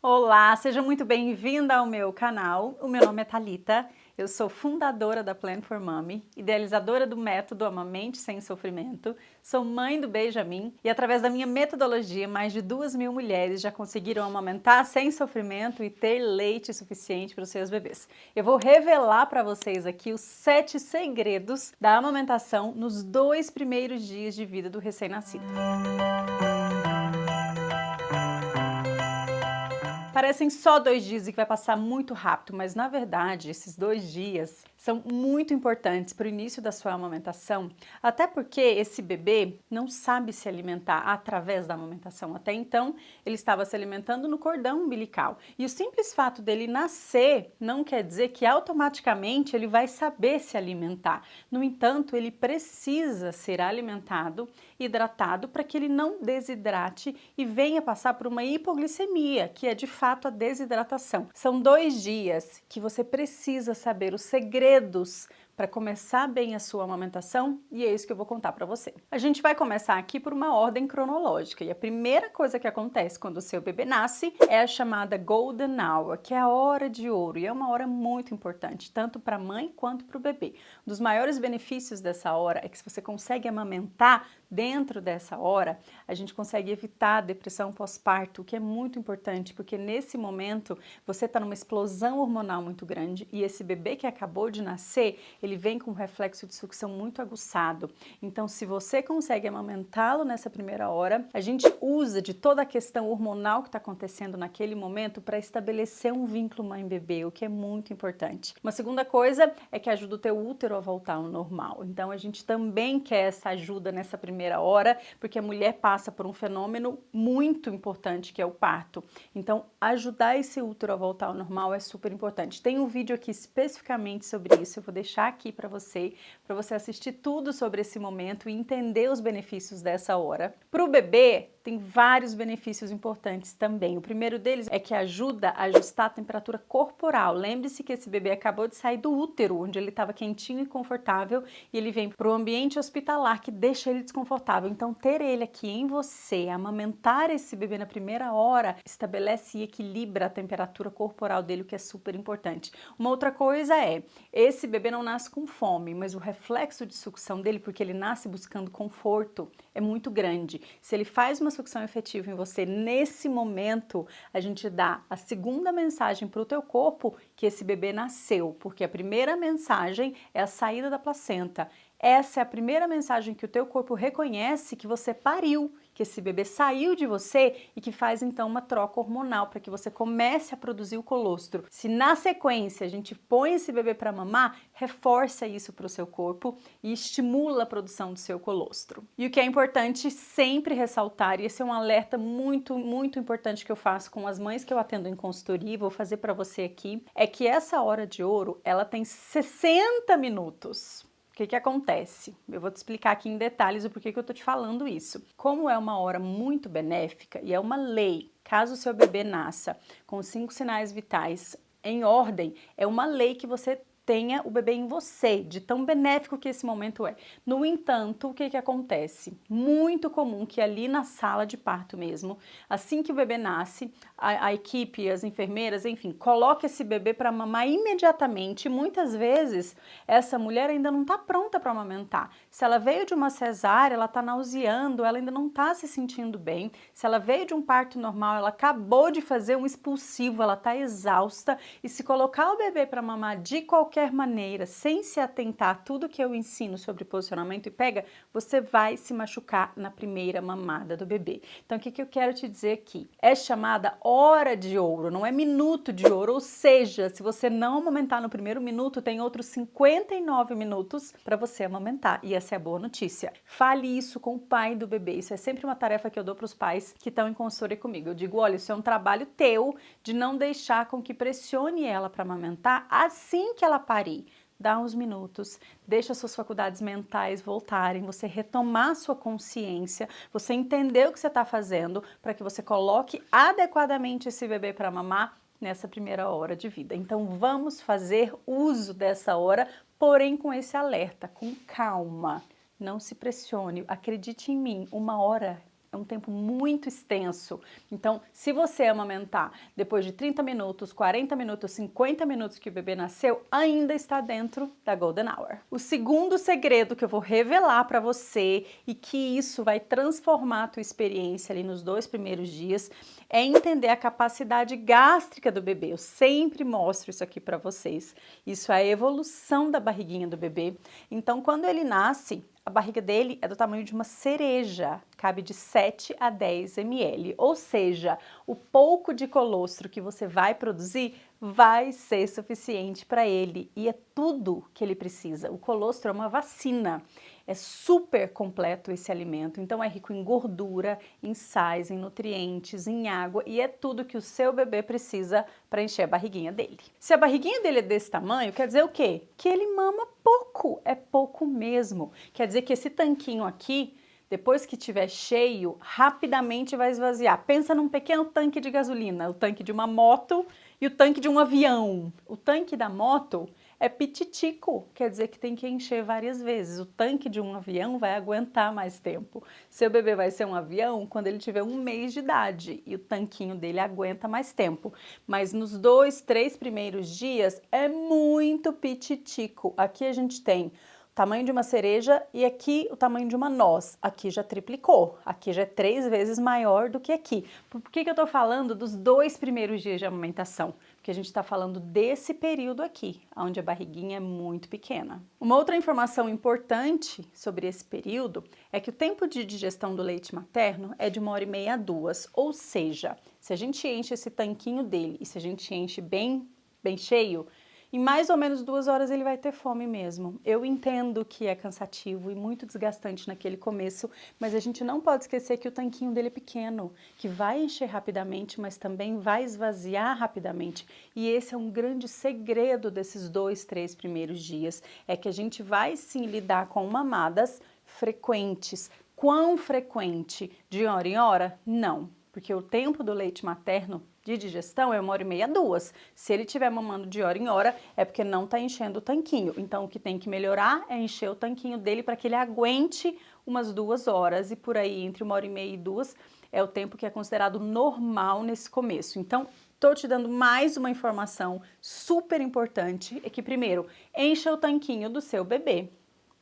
Olá, seja muito bem-vinda ao meu canal. O meu nome é Thalita, eu sou fundadora da Plan for Mommy, idealizadora do método Amamente Sem Sofrimento, sou mãe do Benjamin e através da minha metodologia, mais de 2.000 mulheres já conseguiram amamentar sem sofrimento e ter leite suficiente para os seus bebês. Eu vou revelar para vocês aqui os 7 segredos da amamentação nos 2 primeiros dias de vida do recém-nascido. Parecem só 2 dias e que vai passar muito rápido, mas na verdade esses 2 dias são muito importantes para o início da sua amamentação, até porque esse bebê não sabe se alimentar através da amamentação. Até então, ele estava se alimentando no cordão umbilical. E o simples fato dele nascer não quer dizer que automaticamente ele vai saber se alimentar. No entanto, ele precisa ser alimentado, hidratado, para que ele não desidrate e venha passar por uma hipoglicemia, que é de fato a desidratação. São 2 dias que você precisa saber os segredos para começar bem a sua amamentação e é isso que eu vou contar para você. A gente vai começar aqui por uma ordem cronológica e a primeira coisa que acontece quando o seu bebê nasce é a chamada Golden Hour, que é a hora de ouro e é uma hora muito importante, tanto para a mãe quanto para o bebê. Um dos maiores benefícios dessa hora é que se você consegue amamentar dentro dessa hora, a gente consegue evitar a depressão pós-parto, o que é muito importante, porque nesse momento você está numa explosão hormonal muito grande e esse bebê que acabou de nascer, ele vem com um reflexo de sucção muito aguçado. Então, se você consegue amamentá-lo nessa primeira hora, a gente usa de toda a questão hormonal que está acontecendo naquele momento para estabelecer um vínculo mãe-bebê, o que é muito importante. Uma segunda coisa é que ajuda o teu útero a voltar ao normal. Então, a gente também quer essa ajuda nessa primeira hora, porque a mulher passa por um fenômeno muito importante, que é o parto. Então, ajudar esse útero a voltar ao normal é super importante. Tem um vídeo aqui especificamente sobre isso, eu vou deixar aqui para você assistir tudo sobre esse momento e entender os benefícios dessa hora. Para o bebê, tem vários benefícios importantes também. O primeiro deles é que ajuda a ajustar a temperatura corporal. Lembre-se que esse bebê acabou de sair do útero, onde ele estava quentinho e confortável, e ele vem para o ambiente hospitalar, que deixa ele desconfortável. Então, ter ele aqui em você, amamentar esse bebê na primeira hora, estabelece e equilibra a temperatura corporal dele, o que é super importante. Uma outra coisa é, esse bebê não nasce com fome, mas o reflexo de sucção dele, porque ele nasce buscando conforto, é muito grande. Se ele faz uma sucção efetiva em você, nesse momento, a gente dá a segunda mensagem para o teu corpo que esse bebê nasceu, porque a primeira mensagem é a saída da placenta. Essa é a primeira mensagem que o teu corpo reconhece que você pariu, que esse bebê saiu de você e que faz então uma troca hormonal para que você comece a produzir o colostro. Se na sequência a gente põe esse bebê para mamar, reforça isso para o seu corpo e estimula a produção do seu colostro. E o que é importante sempre ressaltar, e esse é um alerta muito, muito importante que eu faço com as mães que eu atendo em consultoria e vou fazer para você aqui, é que essa hora de ouro, ela tem 60 minutos. O que acontece? Eu vou te explicar aqui em detalhes o porquê que eu tô te falando isso. Como é uma hora muito benéfica e é uma lei, caso o seu bebê nasça com os 5 sinais vitais em ordem, é uma lei que você tenha o bebê em você, de tão benéfico que esse momento é. No entanto, o que acontece? Muito comum que ali na sala de parto mesmo, assim que o bebê nasce, a equipe, as enfermeiras, enfim, coloca esse bebê para mamar imediatamente. Muitas vezes, essa mulher ainda não está pronta para amamentar. Se ela veio de uma cesárea, ela está nauseando, ela ainda não está se sentindo bem. Se ela veio de um parto normal, ela acabou de fazer um expulsivo, ela está exausta. E se colocar o bebê para mamar de qualquer maneira, sem se atentar a tudo que eu ensino sobre posicionamento e pega, você vai se machucar na primeira mamada do bebê. Então, o que eu quero te dizer aqui? É chamada hora de ouro, não é minuto de ouro, ou seja, se você não amamentar no primeiro minuto, tem outros 59 minutos para você amamentar, e essa é a boa notícia. Fale isso com o pai do bebê, isso é sempre uma tarefa que eu dou para os pais que estão em consultoria comigo. Eu digo, olha, isso é um trabalho teu de não deixar com que pressione ela para amamentar assim que ela parir. Dá uns minutos, deixa suas faculdades mentais voltarem, você retomar sua consciência, você entender o que você está fazendo para que você coloque adequadamente esse bebê para mamar nessa primeira hora de vida. Então vamos fazer uso dessa hora, porém com esse alerta, com calma. Não se pressione, acredite em mim, uma hora é um tempo muito extenso. Então, se você amamentar depois de 30 minutos, 40 minutos, 50 minutos que o bebê nasceu, ainda está dentro da Golden Hour. O segundo segredo que eu vou revelar para você e que isso vai transformar a tua experiência ali nos 2 primeiros dias é entender a capacidade gástrica do bebê. Eu sempre mostro isso aqui para vocês. Isso é a evolução da barriguinha do bebê. Então, quando ele nasce, a barriga dele é do tamanho de uma cereja, cabe de 7 a 10 ml, ou seja, o pouco de colostro que você vai produzir vai ser suficiente para ele e é tudo que ele precisa. O colostro é uma vacina, é super completo esse alimento, então é rico em gordura, em sais, em nutrientes, em água e é tudo que o seu bebê precisa para encher a barriguinha dele. Se a barriguinha dele é desse tamanho, quer dizer o quê? Que ele mama pouco, é pouco mesmo. Quer dizer que esse tanquinho aqui, depois que estiver cheio, rapidamente vai esvaziar. Pensa num pequeno tanque de gasolina, o tanque de uma moto e o tanque de um avião. O tanque da moto é pititico, quer dizer que tem que encher várias vezes. O tanque de um avião vai aguentar mais tempo. Seu bebê vai ser um avião quando ele tiver 1 mês de idade e o tanquinho dele aguenta mais tempo. Mas nos 2, 3 primeiros dias é muito pititico. Aqui a gente tem tamanho de uma cereja e aqui o tamanho de uma noz. Aqui já triplicou, aqui já é 3 vezes maior do que aqui. Por que eu tô falando dos 2 primeiros dias de amamentação? Porque a gente está falando desse período aqui, onde a barriguinha é muito pequena. Uma outra informação importante sobre esse período é que o tempo de digestão do leite materno é de 1h30 a 2, ou seja, se a gente enche esse tanquinho dele e se a gente enche bem cheio, em mais ou menos 2 horas ele vai ter fome mesmo. Eu entendo que é cansativo e muito desgastante naquele começo, mas a gente não pode esquecer que o tanquinho dele é pequeno, que vai encher rapidamente, mas também vai esvaziar rapidamente. E esse é um grande segredo desses 2, 3 primeiros dias, é que a gente vai sim lidar com mamadas frequentes. Quão frequente? De hora em hora? Não, porque o tempo do leite materno de digestão é 1h30 a 2. Se ele estiver mamando de hora em hora, é porque não está enchendo o tanquinho. Então, o que tem que melhorar é encher o tanquinho dele para que ele aguente umas 2 horas. E por aí, entre 1h30 e 2, é o tempo que é considerado normal nesse começo. Então, estou te dando mais uma informação super importante, é que primeiro, encha o tanquinho do seu bebê.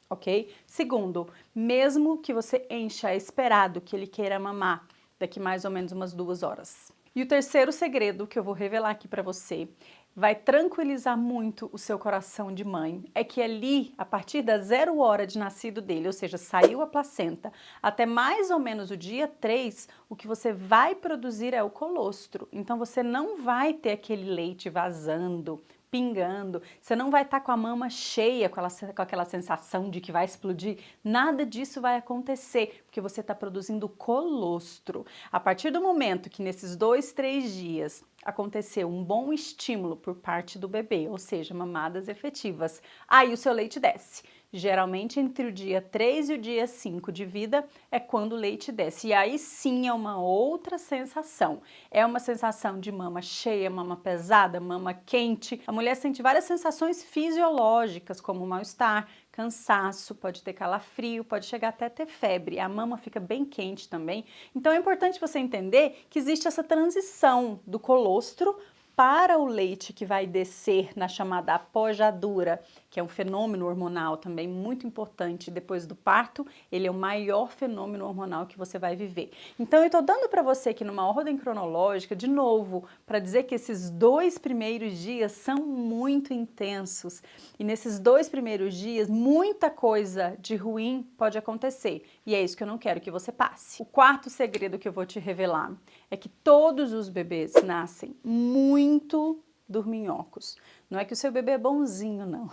Ok? Segundo, mesmo que você encha esperado que ele queira mamar daqui mais ou menos umas 2 horas. E o terceiro segredo que eu vou revelar aqui para você vai tranquilizar muito o seu coração de mãe, é que ali, a partir da 0 hora de nascido dele, ou seja, saiu a placenta, até mais ou menos o dia 3, o que você vai produzir é o colostro. Então você não vai ter aquele leite vazando, pingando, você não vai estar com a mama cheia, com aquela sensação de que vai explodir, nada disso vai acontecer, porque você está produzindo colostro. A partir do momento que nesses 2, 3 dias aconteceu um bom estímulo por parte do bebê, ou seja, mamadas efetivas, aí o seu leite desce. Geralmente entre o dia 3 e o dia 5 de vida é quando o leite desce. E aí sim é uma outra sensação. É uma sensação de mama cheia, mama pesada, mama quente. A mulher sente várias sensações fisiológicas, como mal-estar, cansaço, pode ter calafrio, pode chegar até ter febre. A mama fica bem quente também. Então é importante você entender que existe essa transição do colostro para o leite que vai descer na chamada apojadura, que é um fenômeno hormonal também muito importante depois do parto, ele é o maior fenômeno hormonal que você vai viver. Então eu estou dando para você aqui numa ordem cronológica, de novo, para dizer que esses 2 primeiros dias são muito intensos e nesses 2 primeiros dias muita coisa de ruim pode acontecer e é isso que eu não quero que você passe. O quarto segredo que eu vou te revelar é que todos os bebês nascem muito dorminhocos. Não é que o seu bebê é bonzinho, não.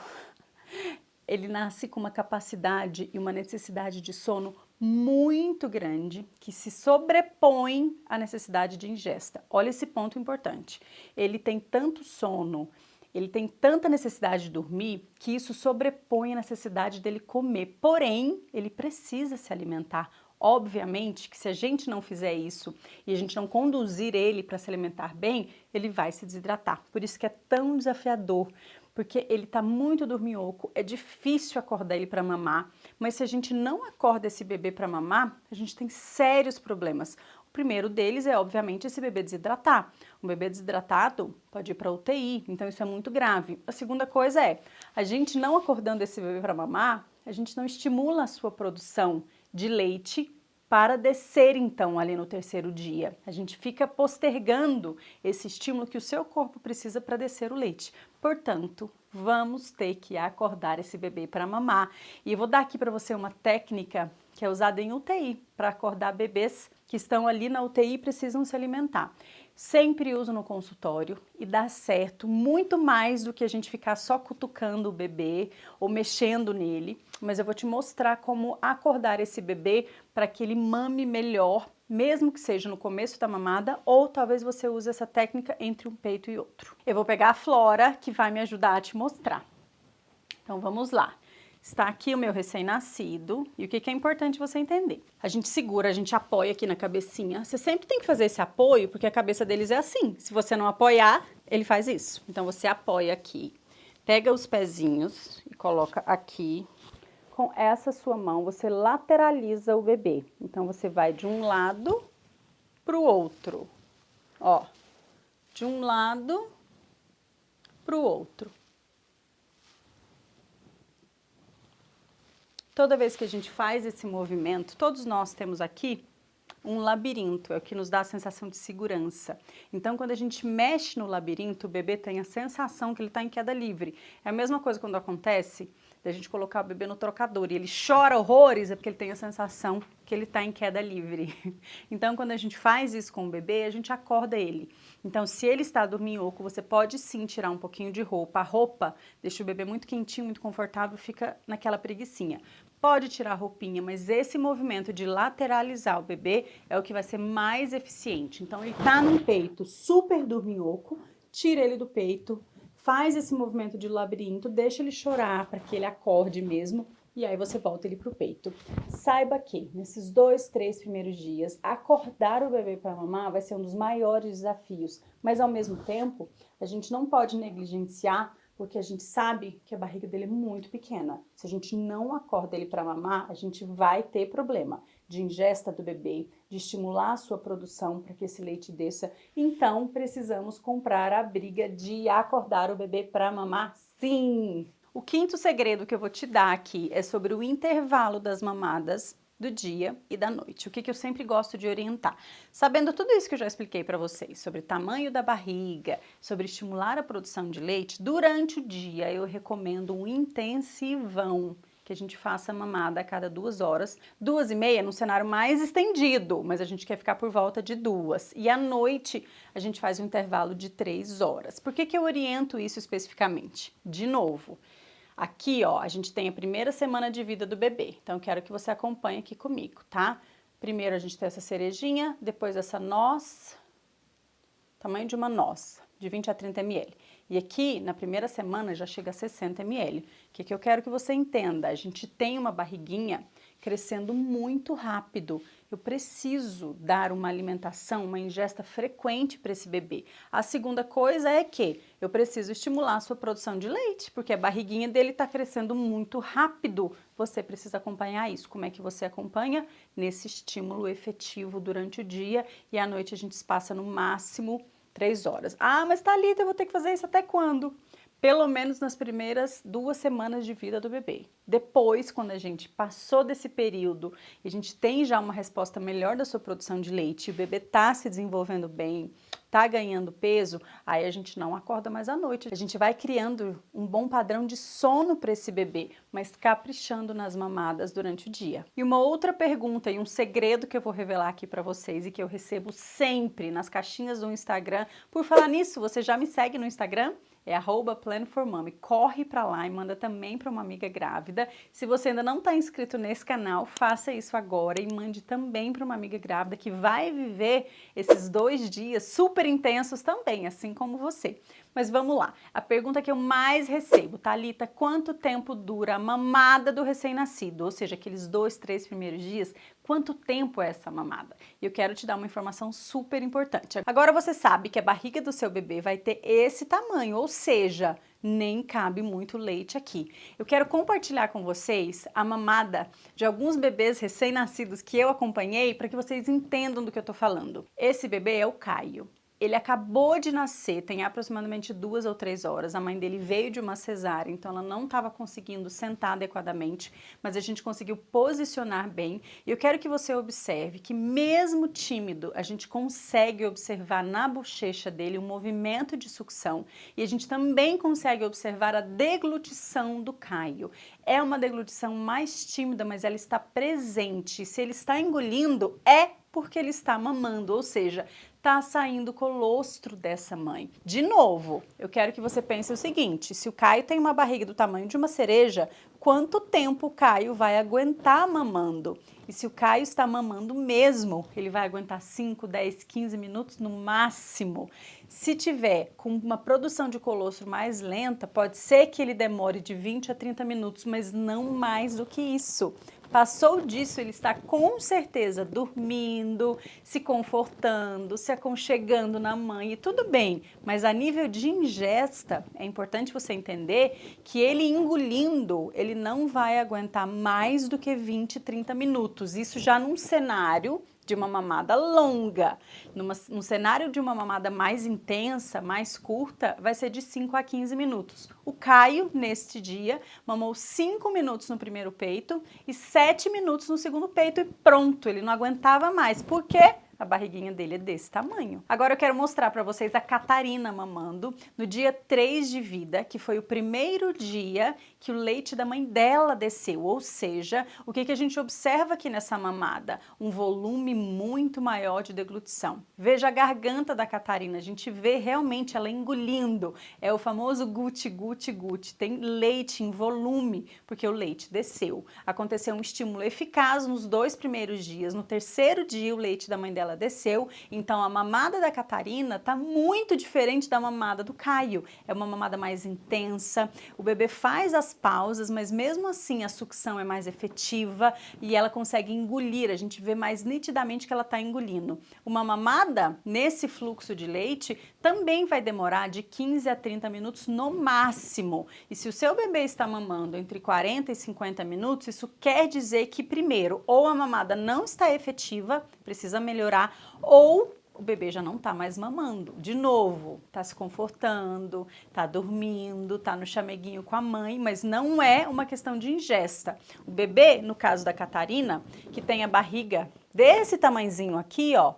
Ele nasce com uma capacidade e uma necessidade de sono muito grande que se sobrepõe à necessidade de ingesta. Olha esse ponto importante. Ele tem tanto sono, ele tem tanta necessidade de dormir que isso sobrepõe a necessidade dele comer. Porém, ele precisa se alimentar. Obviamente que se a gente não fizer isso e a gente não conduzir ele para se alimentar bem, ele vai se desidratar. Por isso que é tão desafiador porque ele está muito dorminhoco, é difícil acordar ele para mamar, mas se a gente não acorda esse bebê para mamar, a gente tem sérios problemas. O primeiro deles é, obviamente, esse bebê desidratar. Um bebê desidratado pode ir para UTI, então isso é muito grave. A segunda coisa é, a gente não acordando esse bebê para mamar, a gente não estimula a sua produção de leite para descer, então, ali no terceiro dia. A gente fica postergando esse estímulo que o seu corpo precisa para descer o leite. Portanto, vamos ter que acordar esse bebê para mamar. E eu vou dar aqui para você uma técnica que é usada em UTI para acordar bebês que estão ali na UTI e precisam se alimentar. Sempre uso no consultório e dá certo muito mais do que a gente ficar só cutucando o bebê ou mexendo nele, mas eu vou te mostrar como acordar esse bebê para que ele mame melhor, mesmo que seja no começo da mamada, ou talvez você use essa técnica entre um peito e outro. Eu vou pegar a Flora, que vai me ajudar a te mostrar. Então vamos lá. Está aqui o meu recém-nascido, e o que é importante você entender? A gente segura, a gente apoia aqui na cabecinha. Você sempre tem que fazer esse apoio, porque a cabeça deles é assim. Se você não apoiar, ele faz isso. Então você apoia aqui, pega os pezinhos e coloca aqui. Com essa sua mão, você lateraliza o bebê. Então você vai de um lado para o outro. Ó, de um lado para o outro. Toda vez que a gente faz esse movimento, todos nós temos aqui um labirinto, é o que nos dá a sensação de segurança. Então, quando a gente mexe no labirinto, o bebê tem a sensação que ele está em queda livre. É a mesma coisa quando acontece da gente colocar o bebê no trocador e ele chora horrores, é porque ele tem a sensação que ele está em queda livre. Então, quando a gente faz isso com o bebê, a gente acorda ele. Então, se ele está dorminhoco, você pode sim tirar um pouquinho de roupa. A roupa deixa o bebê muito quentinho, muito confortável, fica naquela preguicinha. Pode tirar a roupinha, mas esse movimento de lateralizar o bebê é o que vai ser mais eficiente. Então, ele tá num peito super dorminhoco, tira ele do peito, faz esse movimento de labirinto, deixa ele chorar para que ele acorde mesmo, e aí você volta ele pro peito. Saiba que nesses 2, 3 primeiros dias, acordar o bebê para mamar vai ser um dos maiores desafios, mas ao mesmo tempo, a gente não pode negligenciar, porque a gente sabe que a barriga dele é muito pequena. Se a gente não acorda ele para mamar, a gente vai ter problema de ingesta do bebê, de estimular a sua produção para que esse leite desça. Então, precisamos comprar a briga de acordar o bebê para mamar, sim! O quinto segredo que eu vou te dar aqui é sobre o intervalo das mamadas do dia e da noite. O que eu sempre gosto de orientar? Sabendo tudo isso que eu já expliquei para vocês, sobre o tamanho da barriga, sobre estimular a produção de leite, durante o dia eu recomendo um intensivão, que a gente faça mamada a cada 2 horas, 2h30 no cenário mais estendido, mas a gente quer ficar por volta de 2. E à noite a gente faz um intervalo de 3 horas. Por que eu oriento isso especificamente? De novo, aqui, ó, a gente tem a primeira semana de vida do bebê, então eu quero que você acompanhe aqui comigo, tá? Primeiro a gente tem essa cerejinha, depois essa noz, tamanho de uma noz, de 20 a 30 ml. E aqui, na primeira semana, já chega a 60 ml. O que eu quero que você entenda? A gente tem uma barriguinha crescendo muito rápido. Eu preciso dar uma alimentação, uma ingesta frequente para esse bebê. A segunda coisa é que eu preciso estimular a sua produção de leite, porque a barriguinha dele está crescendo muito rápido. Você precisa acompanhar isso. Como é que você acompanha? Nesse estímulo efetivo durante o dia, e à noite a gente espaça no máximo 3 horas. Ah, mas Thalita, eu vou ter que fazer isso até quando? Pelo menos nas primeiras 2 semanas de vida do bebê. Depois, quando a gente passou desse período e a gente tem já uma resposta melhor da sua produção de leite, o bebê tá se desenvolvendo bem, tá ganhando peso, aí a gente não acorda mais à noite. A gente vai criando um bom padrão de sono para esse bebê, mas caprichando nas mamadas durante o dia. E uma outra pergunta e um segredo que eu vou revelar aqui para vocês e que eu recebo sempre nas caixinhas do Instagram. Por falar nisso, você já me segue no Instagram? É @Plan4Mommy. Corre para lá e manda também para uma amiga grávida. Se você ainda não está inscrito nesse canal, faça isso agora e mande também para uma amiga grávida que vai viver esses 2 dias super intensos também, assim como você. Mas vamos lá, a pergunta que eu mais recebo: Thalita, quanto tempo dura a mamada do recém-nascido? Ou seja, aqueles 2, 3 primeiros dias, quanto tempo é essa mamada. E eu quero te dar uma informação super importante. Agora você sabe que a barriga do seu bebê vai ter esse tamanho, ou seja, nem cabe muito leite aqui. Eu quero compartilhar com vocês a mamada de alguns bebês recém-nascidos que eu acompanhei para que vocês entendam do que eu tô falando. Esse bebê é o Caio. Ele acabou de nascer, tem aproximadamente 2 ou 3 horas. A mãe dele veio de uma cesárea, então ela não estava conseguindo sentar adequadamente, mas a gente conseguiu posicionar bem. E eu quero que você observe que mesmo tímido, a gente consegue observar na bochecha dele o movimento de sucção e a gente também consegue observar a deglutição do Caio. É uma deglutição mais tímida, mas ela está presente. Se ele está engolindo, é porque ele está mamando, ou seja, está saindo colostro dessa mãe. De novo, eu quero que você pense o seguinte, se o Caio tem uma barriga do tamanho de uma cereja, quanto tempo o Caio vai aguentar mamando? E se o Caio está mamando mesmo, ele vai aguentar 5, 10, 15 minutos no máximo. Se tiver com uma produção de colostro mais lenta, pode ser que ele demore de 20 a 30 minutos, mas não mais do que isso. Passou disso, ele está com certeza dormindo, se confortando, se aconchegando na mãe e tudo bem, mas a nível de ingesta, é importante você entender que ele engolindo, ele não vai aguentar mais do que 20, 30 minutos. Isso já num cenário de uma mamada longa. Num cenário de uma mamada mais intensa, mais curta, vai ser de 5 a 15 minutos. O Caio, neste dia, mamou 5 minutos no primeiro peito e 7 minutos no segundo peito e pronto, ele não aguentava mais. Por quê? A barriguinha dele é desse tamanho. Agora eu quero mostrar para vocês a Catarina mamando no dia 3 de vida, que foi o primeiro dia que o leite da mãe dela desceu. Ou seja, o que a gente observa aqui nessa mamada? Um volume muito maior de deglutição. Veja a garganta da Catarina, a gente vê realmente ela engolindo. É o famoso guti, guti, guti. Tem leite em volume, porque o leite desceu. Aconteceu um estímulo eficaz nos 2 primeiros dias. No terceiro dia, o leite da mãe dela desceu, então a mamada da Catarina tá muito diferente da mamada do Caio. É uma mamada mais intensa, o bebê faz as pausas, mas mesmo assim a sucção é mais efetiva e ela consegue engolir, a gente vê mais nitidamente que ela tá engolindo. Uma mamada nesse fluxo de leite também vai demorar de 15 a 30 minutos no máximo. E se o seu bebê está mamando entre 40 e 50 minutos, isso quer dizer que primeiro, ou a mamada não está efetiva, precisa melhorar, ou o bebê já não tá mais mamando. De novo, tá se confortando, tá dormindo, tá no chameguinho com a mãe, mas não é uma questão de ingesta. O bebê, no caso da Catarina, que tem a barriga desse tamanzinho aqui, ó,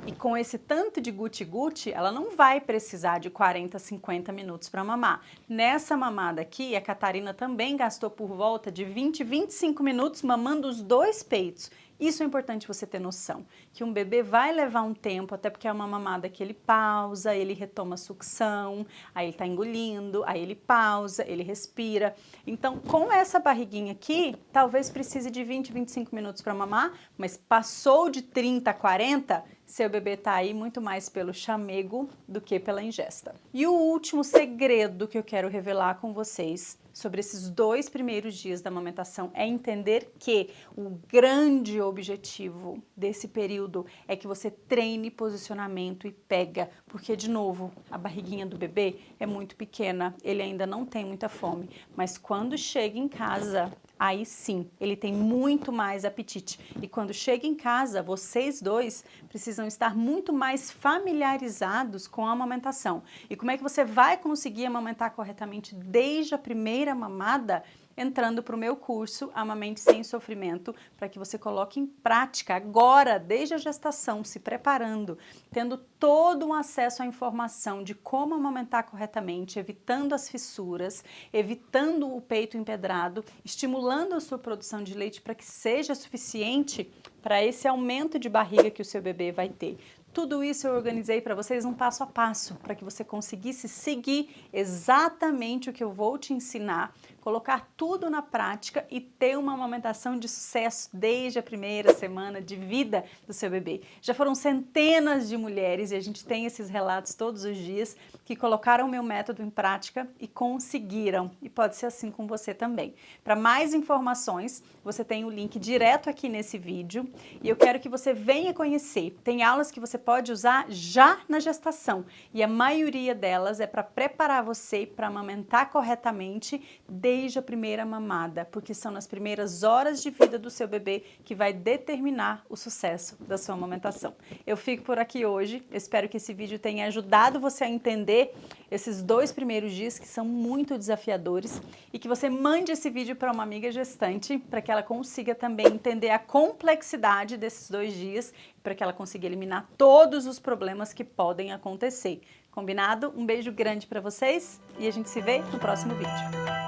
e com esse tanto de guti-guti, ela não vai precisar de 40, 50 minutos para mamar. Nessa mamada aqui, a Catarina também gastou por volta de 20, 25 minutos mamando os 2 peitos. Isso é importante você ter noção, que um bebê vai levar um tempo, até porque é uma mamada que ele pausa, ele retoma a sucção, aí ele tá engolindo, aí ele pausa, ele respira. Então, com essa barriguinha aqui, talvez precise de 20, 25 minutos para mamar, mas passou de 30 a 40, seu bebê tá aí muito mais pelo chamego do que pela ingesta. E o último segredo que eu quero revelar com vocês sobre esses 2 primeiros dias da amamentação é entender que o grande objetivo desse período é que você treine posicionamento e pega, porque de novo, a barriguinha do bebê é muito pequena, ele ainda não tem muita fome, mas quando chega em casa, aí sim, ele tem muito mais apetite. E quando chega em casa, vocês dois precisam estar muito mais familiarizados com a amamentação. E como é que você vai conseguir amamentar corretamente desde a primeira mamada? Entrando para o meu curso Amamente Sem Sofrimento, para que você coloque em prática agora, desde a gestação, se preparando, tendo todo um acesso à informação de como amamentar corretamente, evitando as fissuras, evitando o peito empedrado, estimulando a sua produção de leite para que seja suficiente para esse aumento de barriga que o seu bebê vai ter. Tudo isso eu organizei para vocês um passo a passo, para que você conseguisse seguir exatamente o que eu vou te ensinar colocar tudo na prática e ter uma amamentação de sucesso desde a primeira semana de vida do seu bebê. Já foram centenas de mulheres, e a gente tem esses relatos todos os dias, que colocaram o meu método em prática e conseguiram. E pode ser assim com você também. Para mais informações, você tem o link direto aqui nesse vídeo e eu quero que você venha conhecer. Tem aulas que você pode usar já na gestação e a maioria delas é para preparar você para amamentar corretamente desde a primeira mamada, porque são nas primeiras horas de vida do seu bebê que vai determinar o sucesso da sua amamentação. Eu fico por aqui hoje, espero que esse vídeo tenha ajudado você a entender esses 2 primeiros dias que são muito desafiadores e que você mande esse vídeo para uma amiga gestante para que ela consiga também entender a complexidade desses 2 dias, para que ela consiga eliminar todos os problemas que podem acontecer. Combinado? Um beijo grande para vocês e a gente se vê no próximo vídeo.